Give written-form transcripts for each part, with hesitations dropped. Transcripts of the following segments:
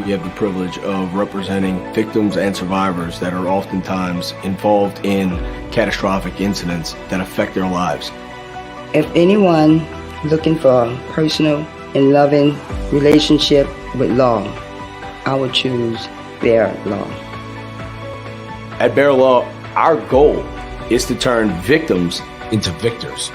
we have the privilege of representing victims and survivors that are oftentimes involved in catastrophic incidents that affect their lives. If anyone looking for a personal and loving relationship with law, I would choose Bear Law. At Bear Law, our goal is to turn victims into victors.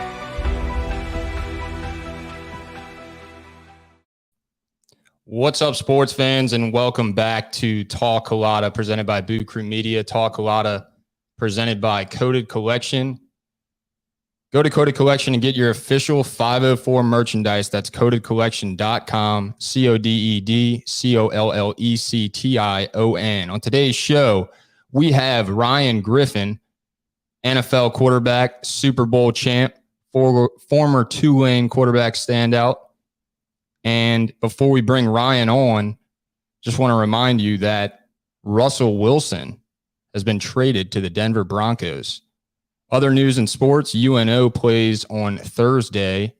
What's up, sports fans, and welcome back to Jack Culotta, presented by Boo Crew Media. Jack Culotta, presented by Coded Collection. Go to Coded Collection and get your official 504 merchandise. That's codedcollection.com, CODEDCOLLECTION. On today's show, we have Ryan Griffin, NFL quarterback, Super Bowl champ, former Tulane quarterback standout. And before we bring Ryan on, just want to remind you that Russell Wilson has been traded to the Denver Broncos. Other news in sports, UNO plays on Thursday.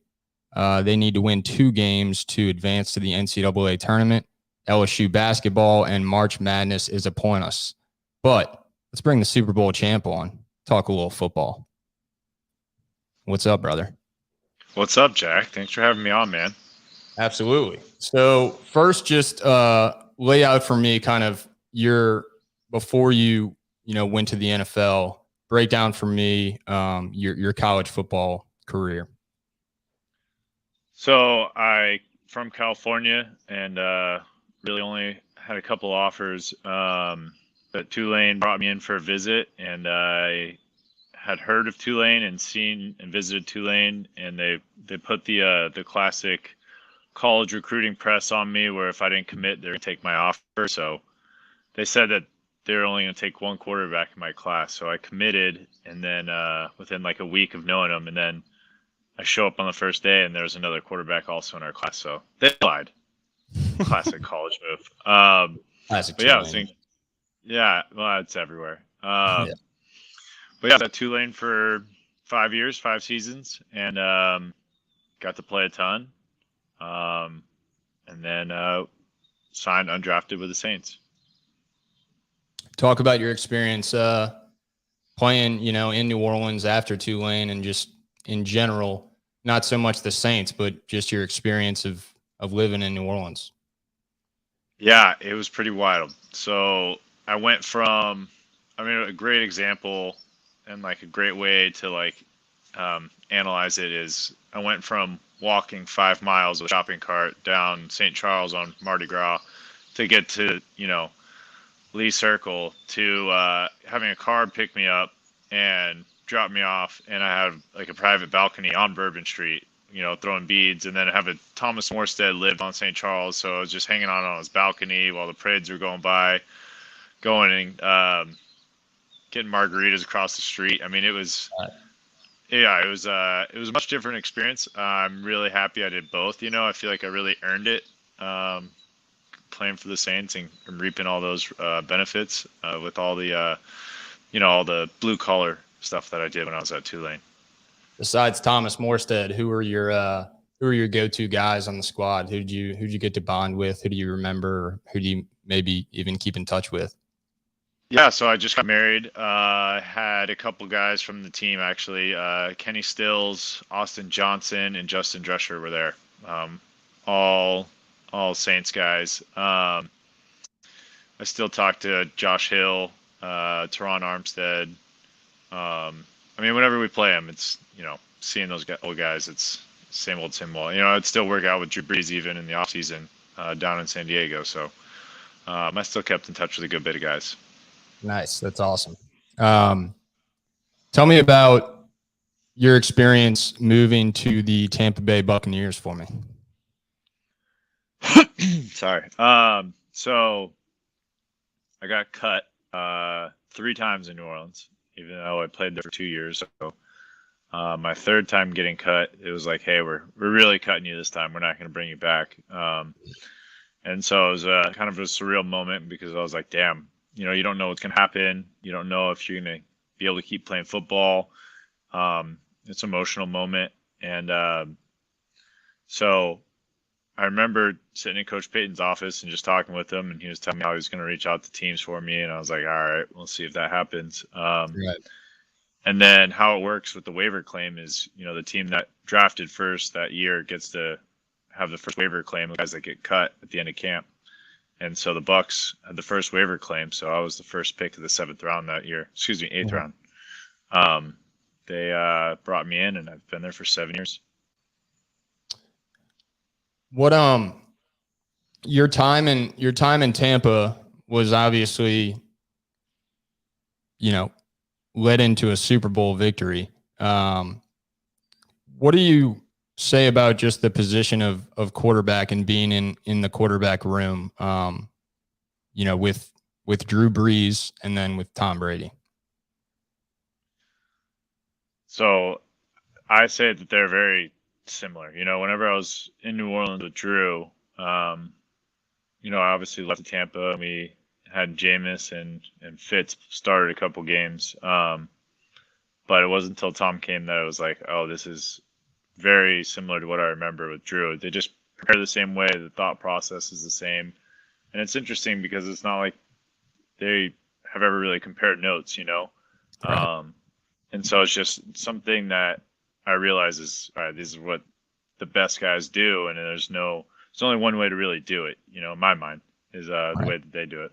They need to win 2 games to advance to the NCAA tournament. LSU basketball and March Madness is upon us. But let's bring the Super Bowl champ on, talk a little football. What's up, brother? What's up, Jack? Thanks for having me on, man. Absolutely. So first, just lay out for me kind of before you went to the NFL, break down for me your college football career. So I from California and really only had a couple offers, but Tulane brought me in for a visit, and I had heard of Tulane and seen and visited Tulane, and they put the classic college recruiting press on me where if I didn't commit, they're going to take my offer. So they said that they're only going to take 1 quarterback in my class. So I committed, and then within like a week of knowing them, and then I show up on the first day and there's another quarterback also in our class. So they lied. Classic college move. Classic. But yeah, I was thinking, yeah, well, it's everywhere. Yeah. But yeah, I was at Tulane for 5 years, 5 seasons, and got to play a ton. And then signed undrafted with the Saints. Talk about your experience playing, in New Orleans after Tulane, and just in general, not so much the Saints, but just your experience of living in New Orleans. Yeah, it was pretty wild. So I went from, a great example and like a great way to analyze it is I went from walking 5 miles with a shopping cart down St. Charles on Mardi Gras to get to, Lee Circle to having a car pick me up and drop me off. And I have like a private balcony on Bourbon Street, throwing beads. And then I have a Thomas Morstead lived on St. Charles. So I was just hanging out on his balcony while the parades were going by, going and getting margaritas across the street. It was... Yeah, it was a much different experience. I'm really happy I did both. I feel like I really earned it playing for the Saints and reaping all those benefits with all the, all the blue collar stuff that I did when I was at Tulane. Besides Thomas Morstead, who are your go-to guys on the squad? Who'd you get to bond with? Who do you remember? Or who do you maybe even keep in touch with? Yeah, so I just got married. Had a couple guys from the team, actually. Kenny Stills, Austin Johnson, and Justin Drescher were there. All Saints guys. I still talk to Josh Hill, Teron Armstead. Whenever we play them, it's, seeing those old guys, it's same old. I'd still work out with Drew Brees even in the offseason down in San Diego. So I still kept in touch with a good bit of guys. Nice. That's awesome. Tell me about your experience moving to the Tampa Bay Buccaneers for me. Sorry. So I got cut 3 times in New Orleans, even though I played there for 2 years. So my 3rd time getting cut, it was like, hey, we're really cutting you this time. We're not going to bring you back. And so it was kind of a surreal moment because I was like, damn. You don't know what's going to happen. You don't know if you're going to be able to keep playing football. It's an emotional moment. And so I remember sitting in Coach Payton's office and just talking with him, and he was telling me how he was going to reach out to teams for me, and I was like, all right, we'll see if that happens. Right. And then how it works with the waiver claim is, the team that drafted first that year gets to have the first waiver claim, the guys that get cut at the end of camp. And so the Bucs had the first waiver claim, so I was the first pick of the 7th round that year. Excuse me, 8th round. They brought me in, and I've been there for 7 years. What your time in Tampa was obviously, led into a Super Bowl victory. What do you say about just the position of quarterback and being in the quarterback room, with Drew Brees and then with Tom Brady? So I say that they're very similar. Whenever I was in New Orleans with Drew, I obviously left Tampa, and we had Jameis and Fitz started a couple games. But it wasn't until Tom came that I was like, oh, this is very similar to what I remember with Drew. They just prepare the same way. The thought process is the same. And it's interesting because it's not like they have ever really compared notes, Right. And so it's just something that I realize is, all right, this is what the best guys do. And there's only one way to really do it, in my mind, is the way that they do it.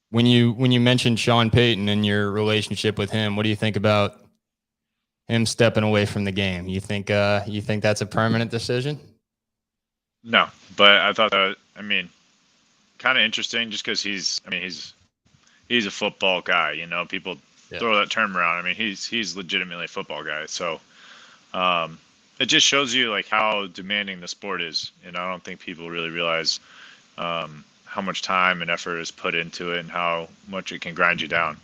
When you mentioned Sean Payton and your relationship with him, what do you think about him stepping away from the game? You think that's a permanent decision? No, but I thought that, kind of interesting just because he's a football guy, people throw that term around. He's legitimately a football guy. So, it just shows you like how demanding the sport is. And I don't think people really realize, how much time and effort is put into it and how much it can grind you down.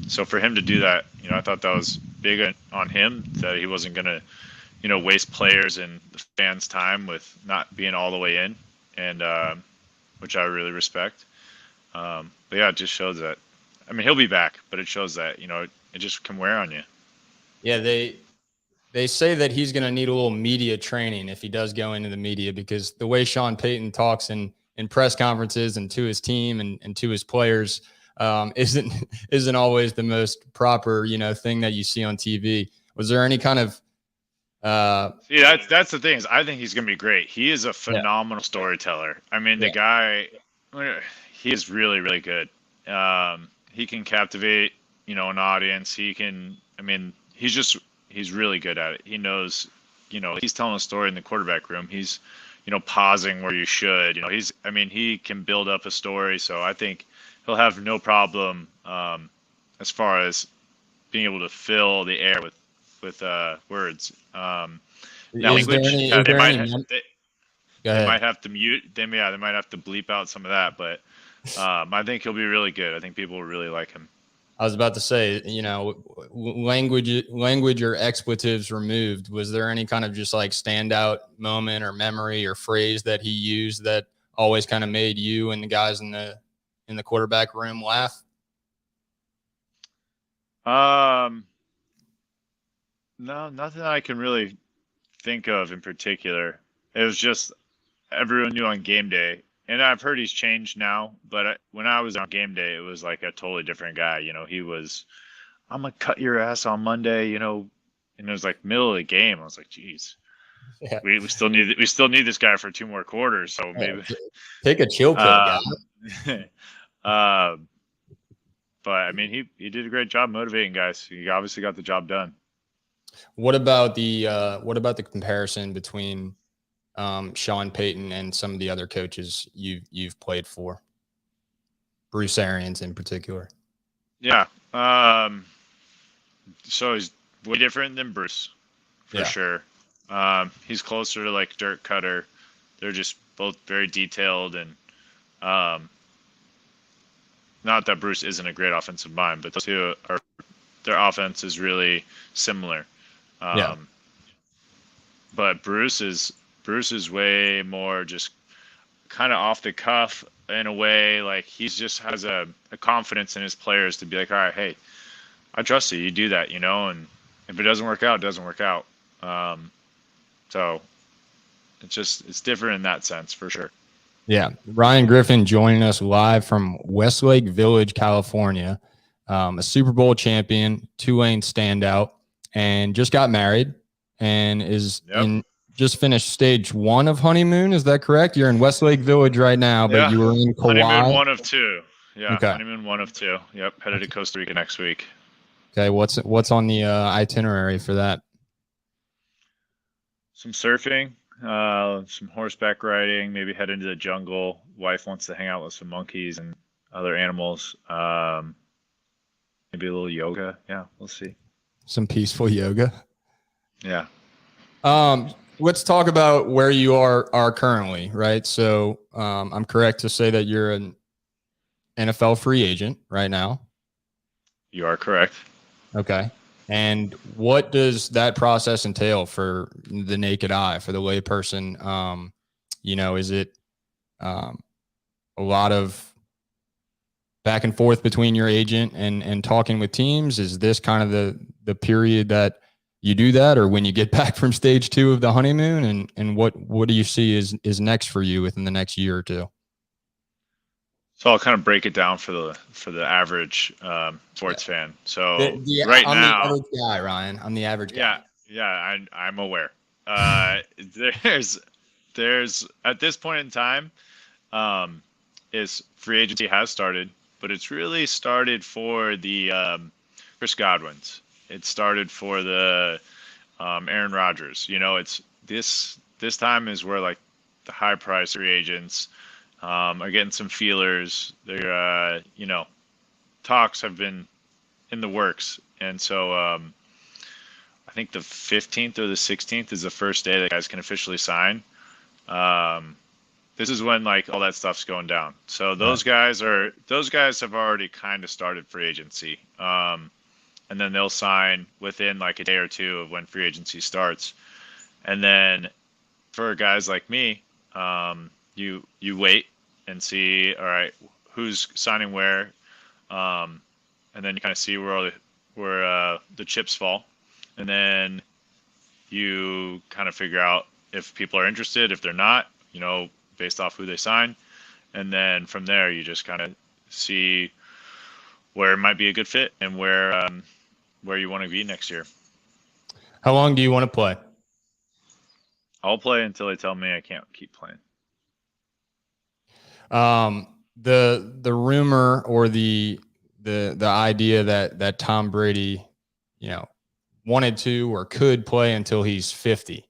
So for him to do that, I thought that was big on him, that he wasn't going to, waste players and the fans' time with not being all the way in, and which I really respect. But yeah, it just shows that, he'll be back, but it shows that, it just can wear on you. Yeah, they say that he's going to need a little media training if he does go into the media, because the way Sean Payton talks in press conferences and to his team and to his players isn't always the most proper, thing that you see on TV. Was there any kind of See, that's the thing, is I think he's going to be great. He is a phenomenal storyteller. The guy, he is really, really good. He can captivate, an audience. He can, he's really good at it. He knows, he's telling a story in the quarterback room. He's, pausing where you should, he can build up a story. So I think he'll have no problem, as far as being able to fill the air with words. Now language, they might have to mute. They might have to bleep out some of that, but I think he'll be really good. I think people will really like him. I was about to say, language or expletives removed. Was there any kind of just like standout moment or memory or phrase that he used that always kind of made you and the guys in the quarterback room laugh? No, nothing I can really think of in particular. It was just everyone knew on game day. And I've heard he's changed now, but when I was on game day, it was like a totally different guy. He was, I'm going to cut your ass on Monday, and it was like middle of the game. I was like, geez, we still need this guy for 2 more quarters. So maybe take a chill pill, guy. But he did a great job motivating guys. He obviously got the job done. What about the comparison between Sean Payton and some of the other coaches you've played for? Bruce Arians in particular. Yeah. So he's way different than Bruce, for sure. He's closer to like Dirk Cutter. They're just both very detailed, and not that Bruce isn't a great offensive mind, but those two their offense is really similar. But Bruce is way more just kind of off the cuff in a way. Like he just has a confidence in his players to be like, all right, hey, I trust you. You do that, and if it doesn't work out, it doesn't work out. So it's different in that sense for sure. Yeah. Ryan Griffin joining us live from Westlake Village, California, a Super Bowl champion, Tulane standout, and just got married and is just finished stage 1 of honeymoon. Is that correct? You're in Westlake Village right now, but you were in Kauai. Honeymoon 1 of 2. Yeah. Okay. Honeymoon 1 of 2. Yep. Headed to Costa Rica next week. Okay. What's on the itinerary for that? Some surfing, some horseback riding, maybe head into the jungle. Wife wants to hang out with some monkeys and other animals. Maybe a little yoga. Yeah, we'll see. Some peaceful yoga. Yeah. Let's talk about where you are currently, right? So I'm correct to say that you're an NFL free agent right now. You are correct. Okay. And what does that process entail for the naked eye, for the layperson? Is it a lot of back and forth between your agent and talking with teams? Is this kind of the period that you do that, or when you get back from stage 2 of the honeymoon, and what do you see is next for you within the next year or two? So I'll kind of break it down for the average sports fan. So I'm now, the average guy, Ryan. I'm the average guy. Yeah, I'm aware. There's at this point in time, is free agency has started, but it's really started for the Chris Godwins. It started for the Aaron Rodgers. It's this time is where like the high price free agents are getting some feelers. They're talks have been in the works, and so I think the 15th or the 16th is the first day that guys can officially sign. This is when like all that stuff's going down. So those guys have already kind of started free agency. And then they'll sign within like a day or two of when free agency starts. And then for guys like me, you wait and see, all right, who's signing where, and then you kind of see where the chips fall, and then you kind of figure out if people are interested, if they're not, based off who they sign, and then from there you just kind of see where it might be a good fit and where you want to be next year. How long do you want to play? I'll play until they tell me I can't keep playing. The rumor or the idea that Tom Brady, wanted to or could play until he's 50.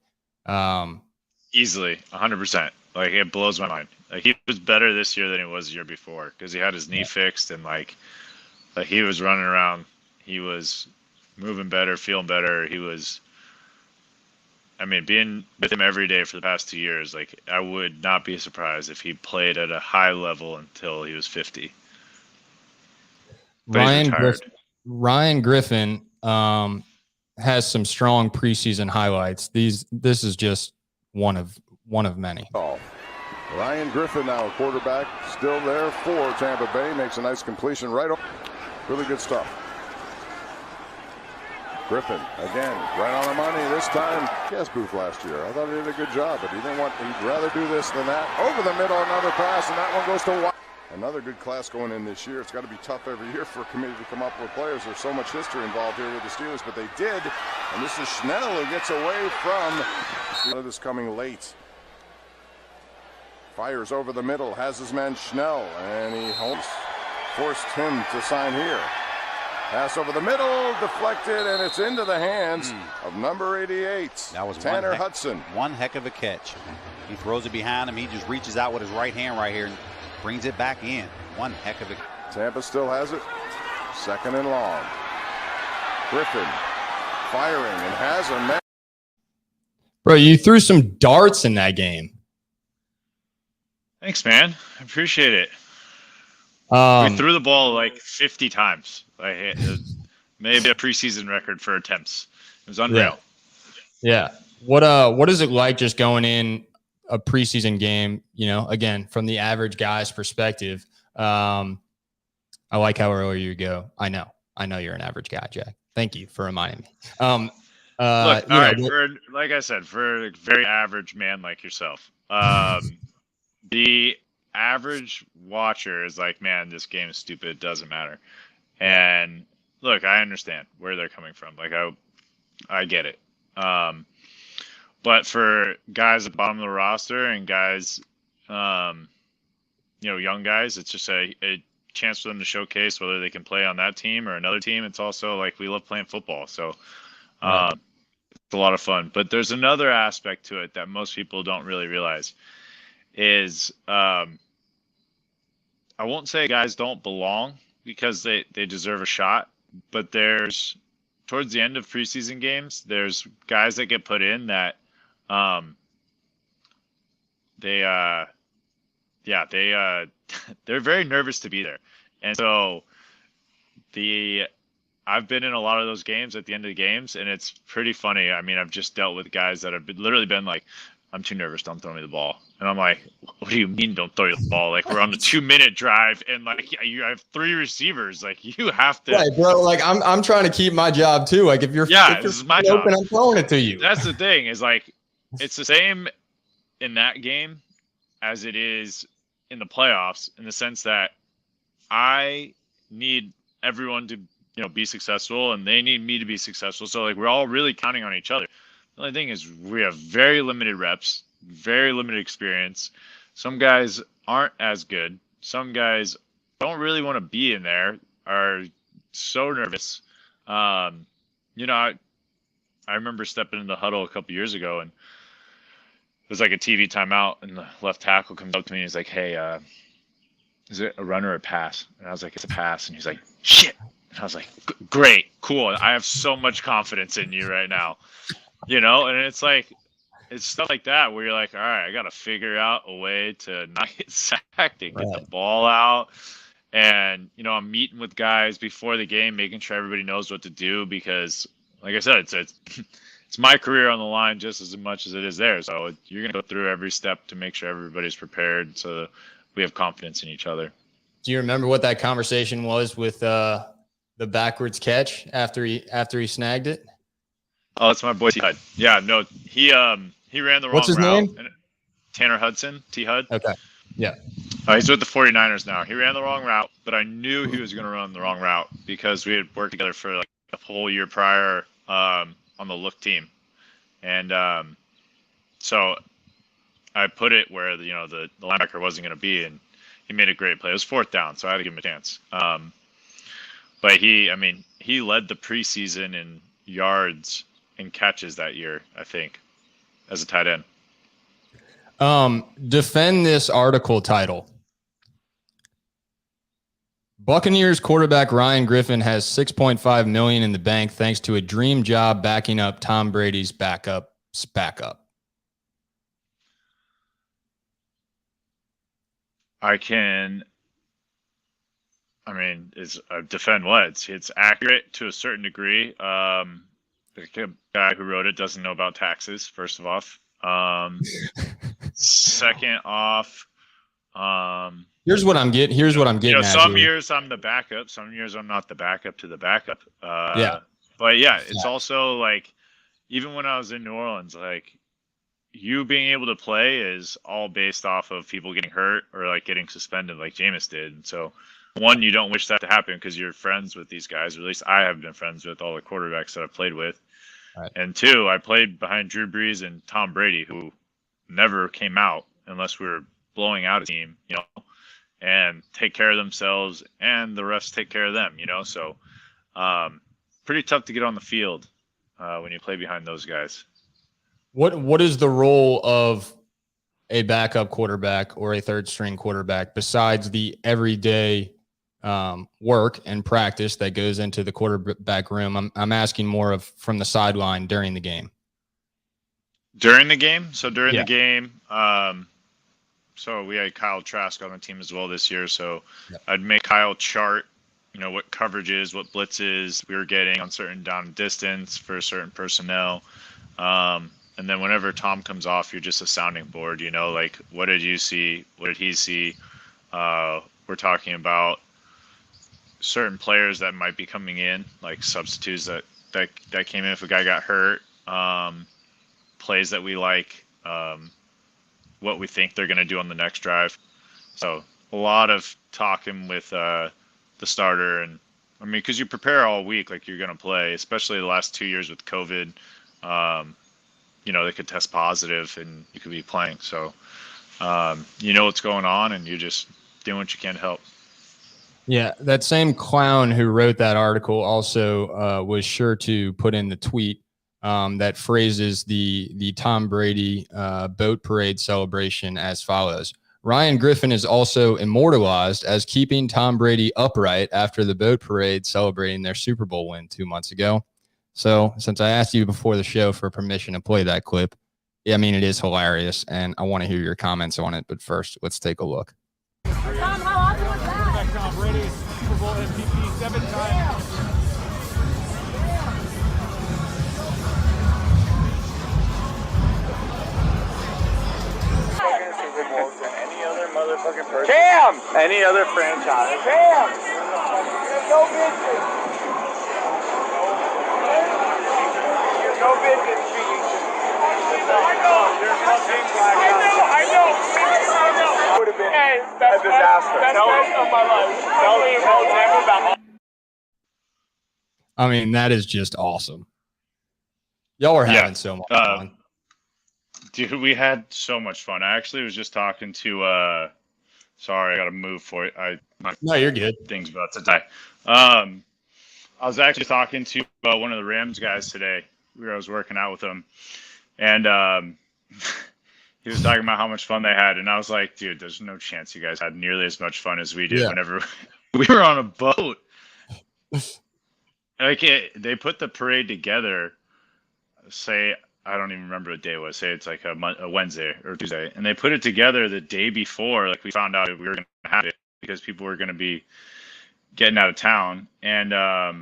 Easily, 100%. Like, it blows my mind. Like, he was better this year than he was the year before because he had his knee fixed, and like he was running around. He was moving better, feeling better. Being with him every day for the past 2 years, like, I would not be surprised if he played at a high level until he was 50. Ryan Griffin has some strong preseason highlights. This is just one of many. Ryan Griffin now, quarterback, still there for Tampa Bay, makes a nice completion right over. Really good stuff. Griffin again, right on the money this time. Yes, booth last year. I thought he did a good job, but he'd rather do this than that. Over the middle, another pass, and that one goes to White. Another good class going in this year. It's got to be tough every year for a committee to come up with players. There's so much history involved here with the Steelers, but they did. And this is Schnell who gets away from this coming late. Fires over the middle, has his man Schnell, and he forced him to sign here. Pass over the middle, deflected, and it's into the hands of number 88. That was Tanner Hudson. One heck of a catch. He throws it behind him. He just reaches out with his right hand right here and brings it back in. One heck of a. Tampa still has it. Second and long. Griffin firing and has a man. Bro, you threw some darts in that game. Thanks, man. I appreciate it. We threw the ball like 50 times. Like, maybe a preseason record for attempts. It was unreal. Yeah. What is it like just going in a preseason game? Again, from the average guy's perspective. I like how early you go. I know you're an average guy, Jack. Thank you for reminding me. Look, You all know, right, like I said, for a very average man like yourself, the average watcher is like, man, this game is stupid. It doesn't matter. And look, I understand where they're coming from. Like, I get it. But for guys at the bottom of the roster and guys, young guys, it's just a chance for them to showcase whether they can play on that team or another team. It's also like, we love playing football. So, it's a lot of fun. But there's another aspect to it that most people don't really realize is, I won't say guys don't belong because they deserve a shot, but there's towards the end of preseason games, there's guys that get put in that they're very nervous to be there. And so I've been in a lot of those games at the end of the games, and it's pretty funny. I mean, I've just dealt with guys that have literally been like, I'm too nervous, don't throw me the ball. And I'm like, what do you mean don't throw you the ball? Like, we're on the 2-minute drive, and like, you have 3 receivers. Like, you have to. Right, bro. Like, I'm trying to keep my job too. Like, if you're this is my job. open, I'm throwing it to you. That's the thing, is like, it's the same in that game as it is in the playoffs, in the sense that I need everyone to, be successful, and they need me to be successful. So like, we're all really counting on each other. The only thing is, we have very limited reps, very limited experience. Some guys aren't as good. Some guys don't really want to be in there, are so nervous. I remember stepping in the huddle a couple years ago, and it was like a TV timeout, and the left tackle comes up to me and he's like, hey, is it a run or a pass? And I was like, it's a pass. And he's like, shit. And I was like, great, cool. I have so much confidence in you right now. And it's like, it's stuff like that where you're like, all right, I got to figure out a way to not get sacked and get the ball out. And, I'm meeting with guys before the game, making sure everybody knows what to do, because like I said, it's my career on the line just as much as it is theirs. So you're going to go through every step to make sure everybody's prepared, so we have confidence in each other. Do you remember what that conversation was with the backwards catch after he snagged it? Oh, that's my boy T Hud. Yeah, no, he ran the wrong route. What's his name? Tanner Hudson, T Hud. Okay. Yeah. He's with the 49ers now. He ran the wrong route, but I knew he was going to run the wrong route because we had worked together for like a whole year prior on the look team. And so I put it where the linebacker wasn't going to be, and he made a great play. It was 4th down, so I had to give him a chance. But he led the preseason in yards and catches that year, I think, as a tight end. Defend this article title. Buccaneers quarterback Ryan Griffin has $6.5 million in the bank thanks to a dream job backing up Tom Brady's backup's backup. Defend what? It's accurate to a certain degree. The guy who wrote it doesn't know about taxes, first of all. Second off, here's what I'm getting at. Some years I'm the backup, some years I'm not the backup to the backup. But it's also like, even when I was in New Orleans, like, you being able to play is all based off of people getting hurt or like getting suspended like Jameis did. And so, one, you don't wish that to happen because you're friends with these guys, or at least I have been friends with all the quarterbacks that I've played with. Right. And 2, I played behind Drew Brees and Tom Brady, who never came out unless we were blowing out a team, and take care of themselves, and the refs take care of them, So pretty tough to get on the field when you play behind those guys. What is the role of a backup quarterback or a third string quarterback besides the everyday work and practice that goes into the quarterback room? I'm asking more of from the sideline during the game. During the game? So during the game, so we had Kyle Trask on the team as well this year. So I'd make Kyle chart, what coverages, what blitzes we were getting on certain down and distance for certain personnel. And then whenever Tom comes off, you're just a sounding board, like, what did you see? What did he see? We're talking about certain players that might be coming in, like substitutes that that came in if a guy got hurt, plays that we like, what we think they're going to do on the next drive. So a lot of talking with the starter, and I mean, because you prepare all week like you're going to play, especially the last 2 years with COVID. They could test positive and you could be playing. So what's going on, and you're just doing what you can to help. Yeah, that same clown who wrote that article also was sure to put in the tweet that phrases the Tom Brady boat parade celebration as follows. Ryan Griffin is also immortalized as keeping Tom Brady upright after the boat parade celebrating their Super Bowl win 2 months ago. So since I asked you before the show for permission to play that clip, yeah, I mean, it is hilarious, and I want to hear your comments on it. But first, let's take a look. Tom, how awesome was that? Tom Brady, Super Bowl MVP 7 times. Super Bowls than any other motherfucking person. Cam! Any other franchise. Cam! No business. No business speaking to me. I know. Would have been a disaster. Best of my life. I mean, that is just awesome. Y'all are having so much fun. Dude, we had so much fun. I actually was just talking to sorry, I gotta move for it. No, you're good. Thing's about to die. I was actually talking to one of the Rams guys today. I was working out with him, and he was talking about how much fun they had, and I was like, dude, there's no chance you guys had nearly as much fun as we did whenever we were on a boat. They put the parade together, say, I don't even remember what day it was. Say it's like a Wednesday or Tuesday. And they put it together the day before. Like, we found out we were going to have it because people were going to be getting out of town. And I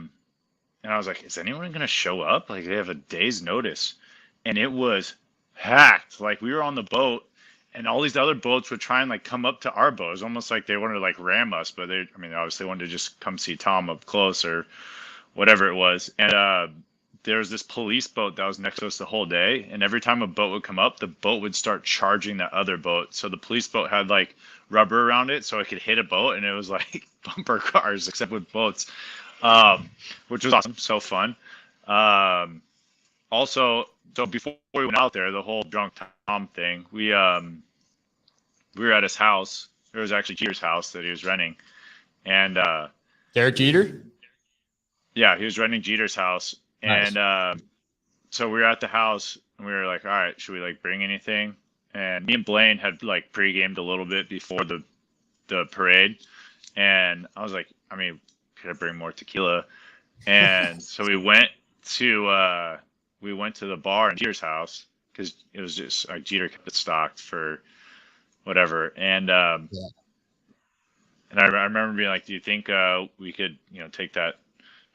was like, is anyone going to show up? Like, they have a day's notice. And it was packed. Like, we were on the boat, and all these other boats would try and like come up to our boat. It was almost like they wanted to like ram us, but obviously wanted to just come see Tom up close or whatever it was. And there was this police boat that was next to us the whole day, and every time a boat would come up, the boat would start charging that other boat. So the police boat had like rubber around it so it could hit a boat, and it was like bumper cars except with boats, which was awesome, so fun. Also, so before we went out there, the whole drunk Tom thing, we were at his house. It was actually Jeter's house that he was renting, and Derek Jeter? Yeah, he was renting Jeter's house. Nice. And so we were at the house, and we were like, all right, should we like bring anything? And me and Blaine had like pre-gamed a little bit before the parade, and I was like, I mean, could I bring more tequila? And so we went to the bar in Jeter's house, because it was just like Jeter kept it stocked for whatever. And and I remember being like, do you think we could take that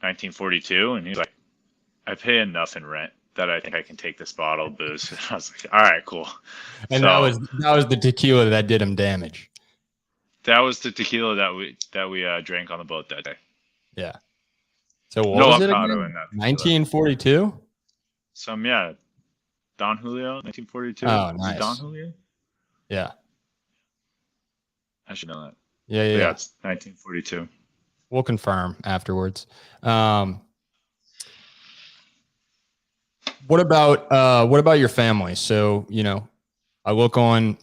1942? And he's like, I pay enough in rent that I think I can take this bottle of booze. And I was like, all right, cool. And so, that was the tequila that did him damage. That was the tequila that we drank on the boat that day. Yeah. So what was it again? In that 1942? Don Julio, 1942. Oh, nice. Don Julio? Yeah. I should know that. Yeah, it's 1942. We'll confirm afterwards. What about your family? So, I look on,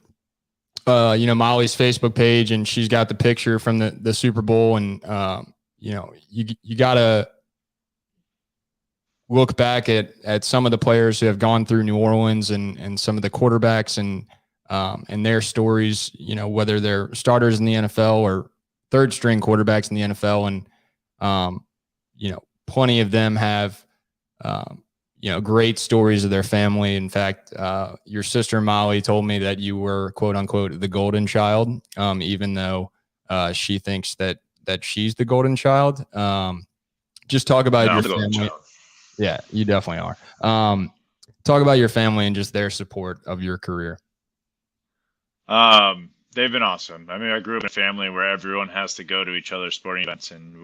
Molly's Facebook page, and she's got the picture from the Super Bowl, and, you gotta look back at some of the players who have gone through New Orleans and some of the quarterbacks and their stories, whether they're starters in the NFL or third string quarterbacks in the NFL. And, plenty of them have, great stories of their family. In fact, your sister Molly told me that you were, quote unquote, the golden child, even though she thinks that she's the golden child. Just talk about your family. Yeah, you definitely are. Talk about your family and just their support of your career. They've been awesome. I mean, I grew up in a family where everyone has to go to each other's sporting events, and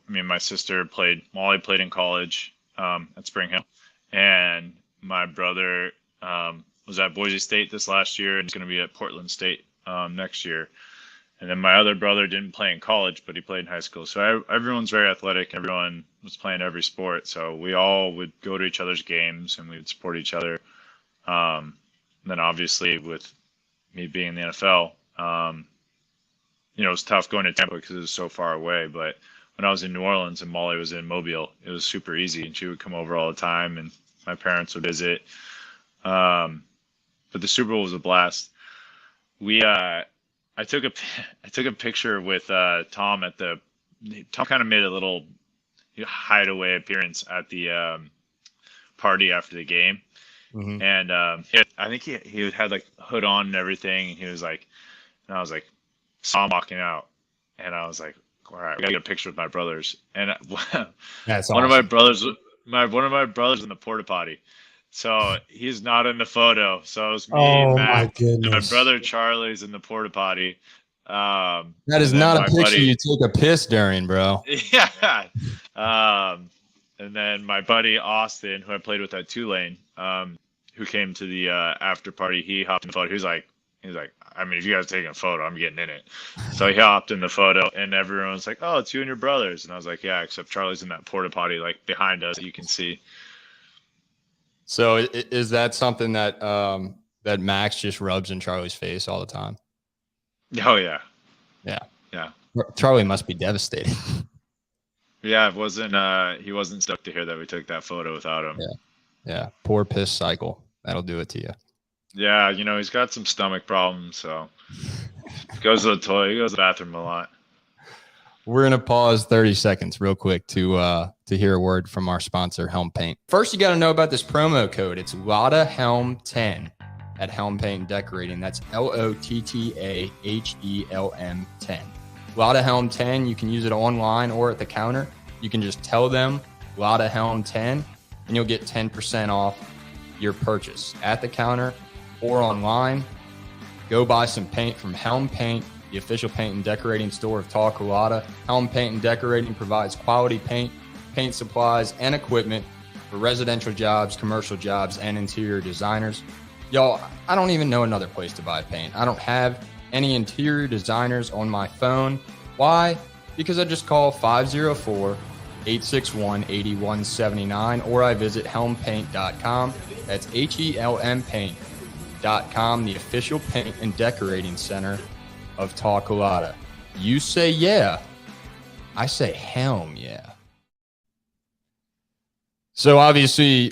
my sister Molly played in college. at Spring Hill, and my brother was at Boise State this last year and is going to be at Portland State next year. And then my other brother didn't play in college, but he played in high school. So everyone's very athletic. Everyone was playing every sport. So we all would go to each other's games and we would support each other. And then obviously with me being in the NFL, it was tough going to Tampa because it was so far away. But when I was in New Orleans and Molly was in Mobile, it was super easy. And she would come over all the time and my parents would visit. But the Super Bowl was a blast. I took a picture with Tom Tom kind of made a little hideaway appearance at the party after the game. Mm-hmm. And I think he had like a hood on and everything. And he was like, and I was like, saw him walking out. And I was like, all right, we gotta get a picture with my brothers. And That's one awesome. of my brothers, one of my brothers in the porta potty. So he's not in the photo. So it was me, Oh, Matt, my and goodness. my brother Charlie's in the porta potty. That is and then not a my picture buddy- you take a piss during, bro. Yeah. And then my buddy Austin, who I played with at Tulane, who came to the after party, he hopped in the photo. He was like, I mean, if you guys are taking a photo, I'm getting in it. So he hopped in the photo, and everyone was like, oh, it's you and your brothers. And I was like, yeah, except Charlie's in that porta potty, like behind us, you can see. So is that something that that Max just rubs in Charlie's face all the time? Oh yeah. Yeah. Yeah. Charlie must be devastated. Yeah, he wasn't stoked to hear that we took that photo without him. Yeah. Poor piss cycle. That'll do it to you. Yeah, he's got some stomach problems, so he goes to the toilet, he goes to the bathroom a lot. We're gonna pause 30 seconds real quick to hear a word from our sponsor, Helm Paint. First, you got to know about this promo code. It's Lotta Helm 10 at Helm Paint and Decorating. That's LOTTAHELM 10. Lotta Helm 10. You can use it online or at the counter. You can just tell them Lotta Helm 10, and you'll get 10% off your purchase at the counter or online. Go buy some paint from Helm Paint, the official paint and decorating store of Culotta. Helm Paint and Decorating provides quality paint, paint supplies, and equipment for residential jobs, commercial jobs, and interior designers. Y'all, I don't even know another place to buy paint. I don't have any interior designers on my phone. Why? Because I just call 504-861-8179 or I visit helmpaint.com. That's HELM paint.com, the official paint and decorating center of Culotta. You say yeah, I say helm yeah. So obviously,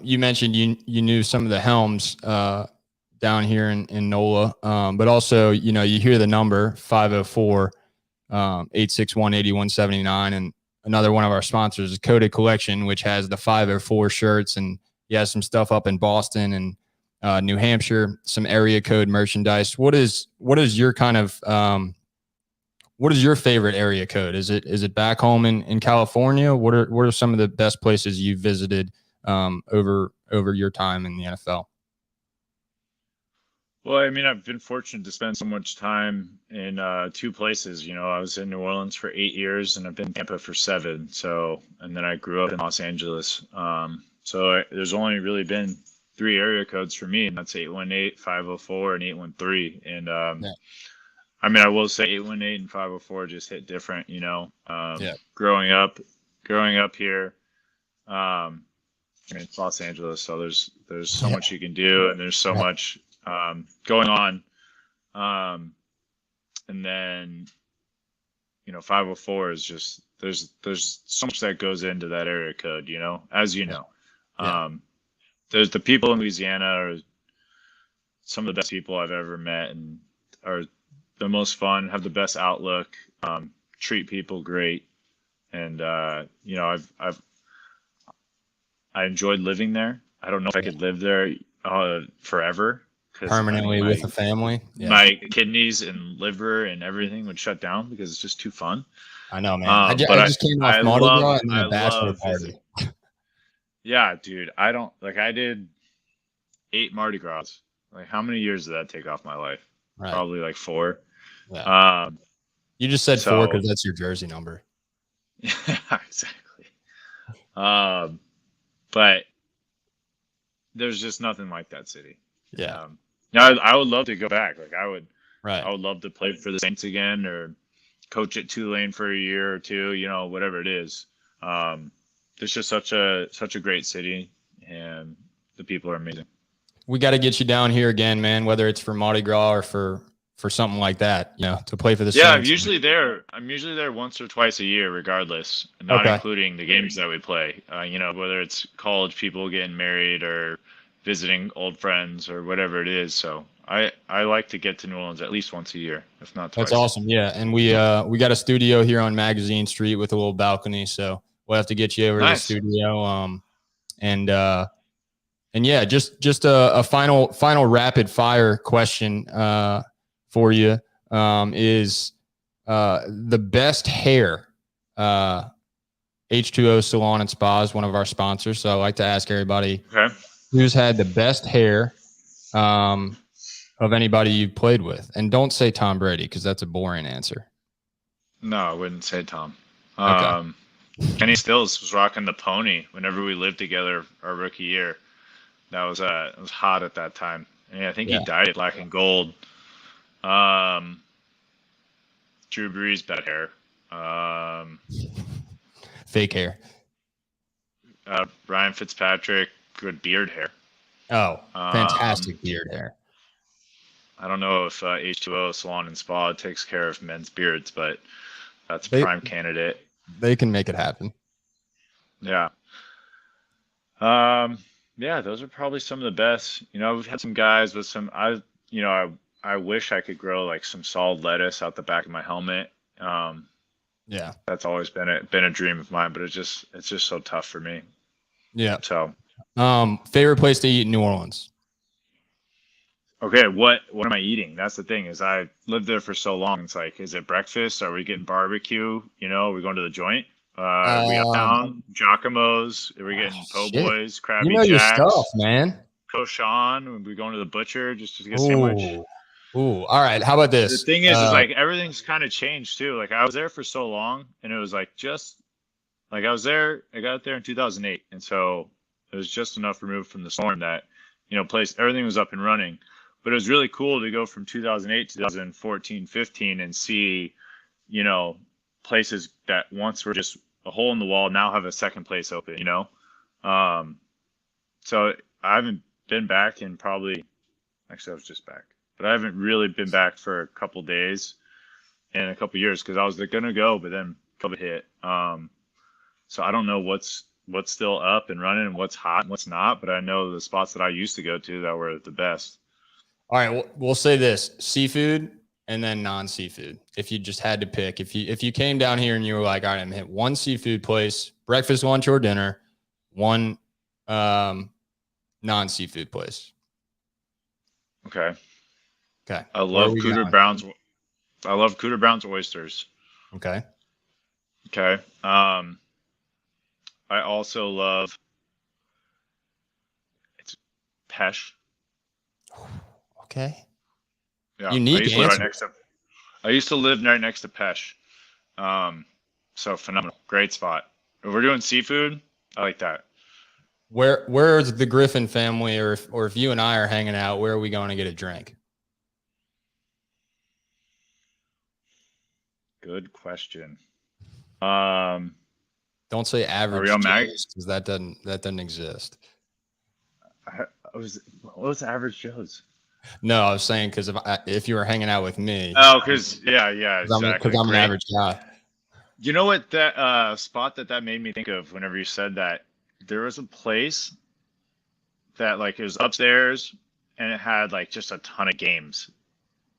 you mentioned you knew some of the helms down here in NOLA, but also you hear the number 504-861-8179, and another one of our sponsors is Coded Collection, which has the 504 shirts, and he has some stuff up in Boston and New Hampshire, some area code merchandise. What is your kind of what is your favorite area code? Is it back home in California? What are some of the best places you've visited over your time in the NFL? Well, I mean, I've been fortunate to spend so much time in two places. I was in New Orleans for 8 years, and I've been in Tampa for 7. So, and then I grew up in Los Angeles. So there's only really been 3 area codes for me, and that's 818, 504, and 813. And I mean, I will say 818 and 504 just hit different. Growing up here, I mean, it's Los Angeles, so there's so much you can do, and there's so much going on. And then 504 is just there's so much that goes into that area code, as you know. There's the people in Louisiana are some of the best people I've ever met, and are the most fun, have the best outlook, treat people great, and I enjoyed living there. I don't know if I could live there forever. Permanently with a family. Yeah. My kidneys and liver and everything would shut down because it's just too fun. I know, man. I just came off Mardi Gras and then a bachelor party. Yeah, dude. I did 8 Mardi Gras. Like, how mmany years did that take off my life? Right. Probably like 4. Yeah. You just said 4 because that's your jersey number. Yeah, exactly. but there's just nothing like that city. Yeah. I would love to go back. Like I would Right. love to play for the Saints again or coach at Tulane for a year or two, whatever it is. It's just such a great city, and the people are amazing. We got to get you down here again, man, whether it's for Mardi Gras or for something like that, to play for the Yeah, Saints. I'm usually there once or twice a year, regardless, not including the games that we play. Whether it's college people getting married or visiting old friends or whatever it is. So I like to get to New Orleans at least once a year, if not twice. That's awesome. Yeah. And we got a studio here on Magazine Street with a little balcony. So we'll have to get you over to the studio. And yeah, just a final rapid fire question for you is the best hair. H2O Salon and Spa is one of our sponsors. So I like to ask everybody who's had the best hair of anybody you've played with. And don't say Tom Brady because that's a boring answer. No, I wouldn't say Tom. Okay. Kenny Stills was rocking the pony whenever we lived together our rookie year. That was it was hot at that time. And I think he dyed it black and gold. Drew Brees, bad hair. Fake hair. Ryan Fitzpatrick, good beard hair. Oh, fantastic beard hair. I don't know if H2O Salon and Spa takes care of men's beards, but that's a prime candidate. They can make it happen. Yeah. Yeah, those are probably some of the best. We've had some guys with some. I wish I could grow like some solid lettuce out the back of my helmet. Yeah, that's always been a dream of mine, but it's just so tough for me. Yeah. So, favorite place to eat in New Orleans? Okay, what am I eating? That's the thing is I lived there for so long. It's like, is it breakfast? Are we getting barbecue? Are we going to the joint? We uptown, Giacomo's. Are we getting po' boys, Krabby Jacks? Your stuff, man. Cochon. Are we going to the butcher just to get a sandwich? Ooh, all right. How about this? The thing is like everything's kind of changed too. Like I was there for so long, and it was like I got there in 2008, and so it was just enough removed from the storm that everything was up and running. But it was really cool to go from 2008 to 2014, 15 and see, places that once were just a hole in the wall now have a second place open, So I haven't been back in actually I was just back, but I haven't really been back for a couple days in a couple years because I was going to go, but then COVID hit. So I don't know what's still up and running and what's hot and what's not, but I know the spots that I used to go to that were the best. All right, we'll say this: seafood and then non-seafood. If you just had to pick, if you came down here and you were like, all right, I'm hit one seafood place, breakfast, lunch, or dinner, one non-seafood place. Okay. I love Cooter Brown's. I love Cooter Brown's oysters. Okay. I also love Pesh. Okay. Yeah. Unique answer. I used to live right next to Pesh. So phenomenal. Great spot. If we're doing seafood, I like that. Where's the Griffin family, or if you and I are hanging out, where are we going to get a drink? Good question. Don't say average Joe's because that doesn't exist. What was Average Joe's? No, I was saying because if you were hanging out with me. Oh, because exactly. Because I'm an average guy. You know what that spot that made me think of whenever you said that? There was a place that like it was upstairs and it had like just a ton of games.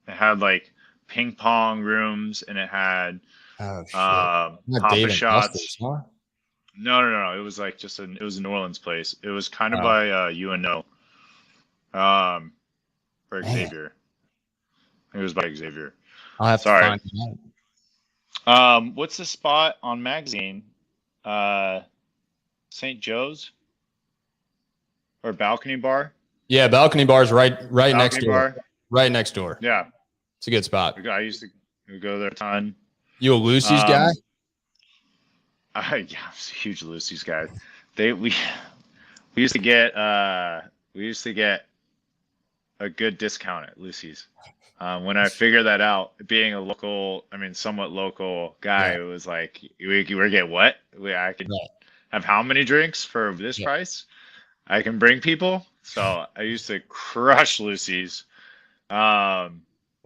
It had like ping pong rooms and it had Papa Shots. Huh? No. It was like it was a New Orleans place. It was kind of by UNO. For Xavier. It was by Xavier. I'll have to find it out. What's the spot on Magazine? St. Joe's or Balcony Bar? Yeah, Balcony Bar's right next door. Bar? Right next door. Yeah, it's a good spot. I used to go there a ton. You a Lucy's guy? Yeah, I was a huge Lucy's guy. We used to get a good discount at Lucy's. When I figured that out, being a local, somewhat local guy, it was like, we get what? I could have how many drinks for this price? I can bring people. So I used to crush Lucy's. Well,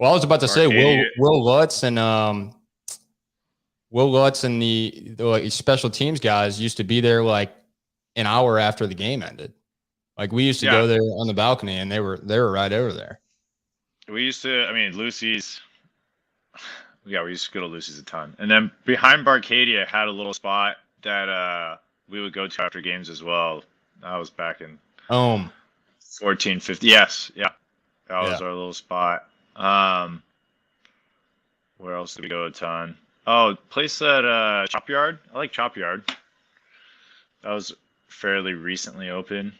I was about to say Will Lutz and the like, special teams guys used to be there like an hour after the game ended. Like we used to go there on the balcony, and they were right over there. We used to, Lucy's. Yeah, we used to go to Lucy's a ton, and then behind Barcadia had a little spot that we would go to after games as well. That was back in 14, 15. Yes, yeah, that was our little spot. Where else did we go a ton? Oh, place at Chop Yard. I like Chop Yard. That was fairly recently open.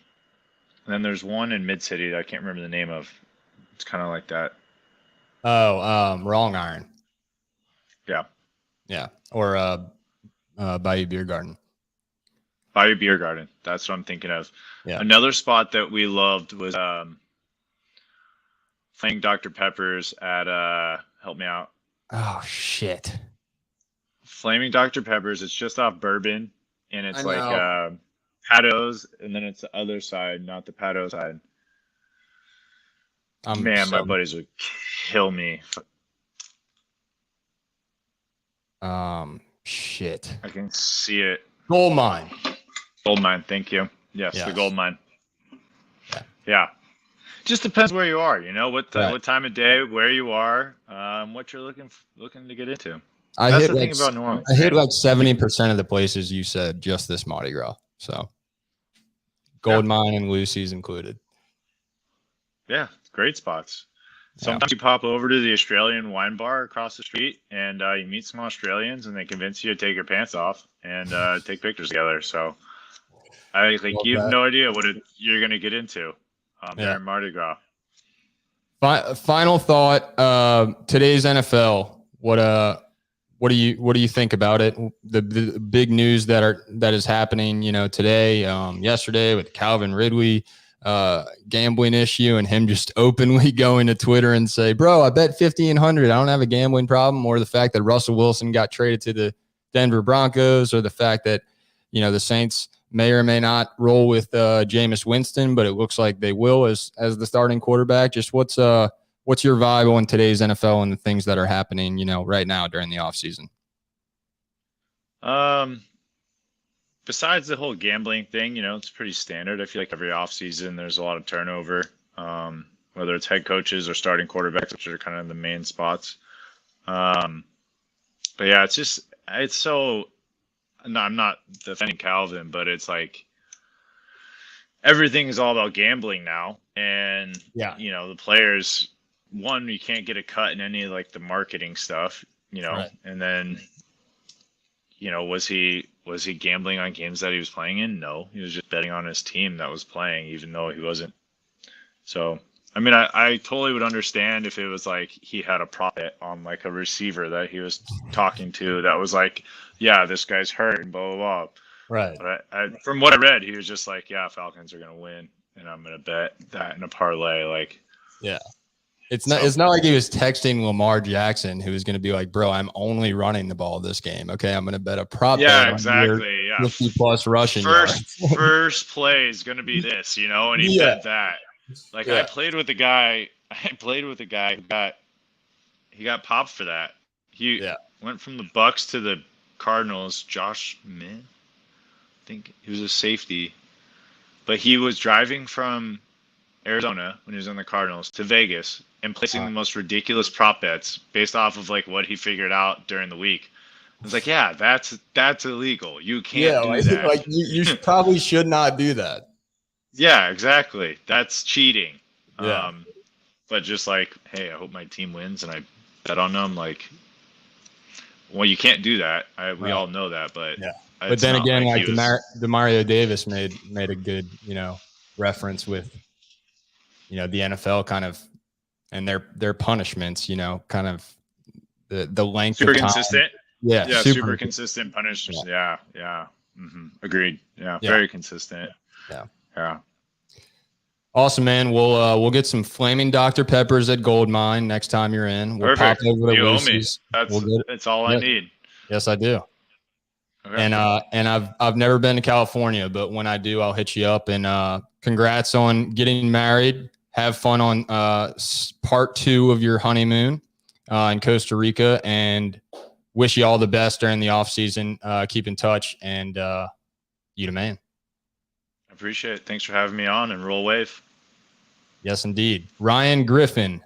And then there's one in Mid City that I can't remember the name of. It's kind of like that. Oh, Wrong Iron. Yeah. Yeah. Or Bayou Beer Garden. Bayou Beer Garden. That's what I'm thinking of. Yeah. Another spot that we loved was Flaming Dr. Pepper's at help me out. Oh shit. Flaming Dr. Pepper's. It's just off Bourbon, and it's like Patos, and then it's the other side, not the Pato side. Man, my buddies would kill me. Shit. I can see it. Gold Mine. Gold Mine, thank you. Yes, the Gold Mine. Yeah. Just depends where you are, what time of day, where you are, what you're looking to get into. That's the thing about New Orleans. I hit like 70% of the places you said just this Mardi Gras. So Gold Mine and Lucy's included. Yeah, great spots. Sometimes you pop over to the Australian wine bar across the street, and you meet some Australians, and they convince you to take your pants off and take pictures together. So I think you have no idea what you're going to get into during Mardi Gras. Final thought: today's NFL. What do you think about it? The big news that is happening, today, yesterday with Calvin Ridley. Gambling issue, and him just openly going to Twitter and say, bro, I bet 50 and 100. I don't have a gambling problem. Or the fact that Russell Wilson got traded to the Denver Broncos, or the fact that, the Saints may or may not roll with Jameis Winston, but it looks like they will as the starting quarterback. Just what's your vibe on today's NFL and the things that are happening, right now during the offseason? Besides the whole gambling thing, it's pretty standard. I feel like every offseason there's a lot of turnover, whether it's head coaches or starting quarterbacks, which are kind of the main spots. But yeah, it's so, no, I'm not defending Calvin, but it's like everything is all about gambling now. And, the players, one, you can't get a cut in any of like the marketing stuff, right. And then, was he gambling on games that he was playing in? No, he was just betting on his team that was playing, even though he wasn't. So, I totally would understand if it was like he had a prop bet on like a receiver that he was talking to that was like, yeah, this guy's hurt and blah, blah, blah. Right. But from what I read, he was just like, yeah, Falcons are going to win, and I'm going to bet that in a parlay. Like, yeah. It's not like he was texting Lamar Jackson, who was going to be like, bro, I'm only running the ball this game. Okay, I'm going to bet a prop. Yeah, exactly. Yeah. 50+ rushing. First play is going to be this, and he bet that. Like I played with a guy he got popped for that. He went from the Bucks to the Cardinals. Josh Minn, I think he was a safety, but he was driving from Arizona when he was on the Cardinals to Vegas and placing the most ridiculous prop bets based off of like what he figured out during the week. I was like, yeah, that's illegal. You can't do that. Like you probably should not do that. Yeah, exactly. That's cheating. Yeah. But just like, hey, I hope my team wins, and I bet on them. Like, well, you can't do that. We all know that, but But then again, like Demario Davis made a good, reference with, the NFL kind of, and their punishments, kind of the length super of time. Consistent. Yeah, super consistent punishments. Yeah. Mm-hmm. Agreed. Yeah, very consistent. Yeah. Yeah. Awesome, man. We'll get some flaming Dr. Peppers at Gold Mine next time you're in. We'll Perfect. pop over to You owe me. Lucy's. That's all I need. Yes, I do. Okay. And I've never been to California, but when I do, I'll hit you up. And congrats on getting married. Have fun on part 2 of your honeymoon in Costa Rica, and wish you all the best during the off season. Keep in touch, and you the man. I appreciate it. Thanks for having me on, and roll wave. Yes, indeed. Ryan Griffin,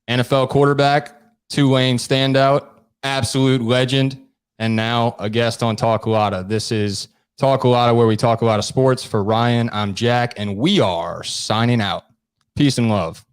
NFL quarterback, Tulane standout, absolute legend, and now a guest on Talk Lotta. This is Talk Lotta, where we talk a lot of sports. For Ryan, I'm Jack, and we are signing out. Peace and love.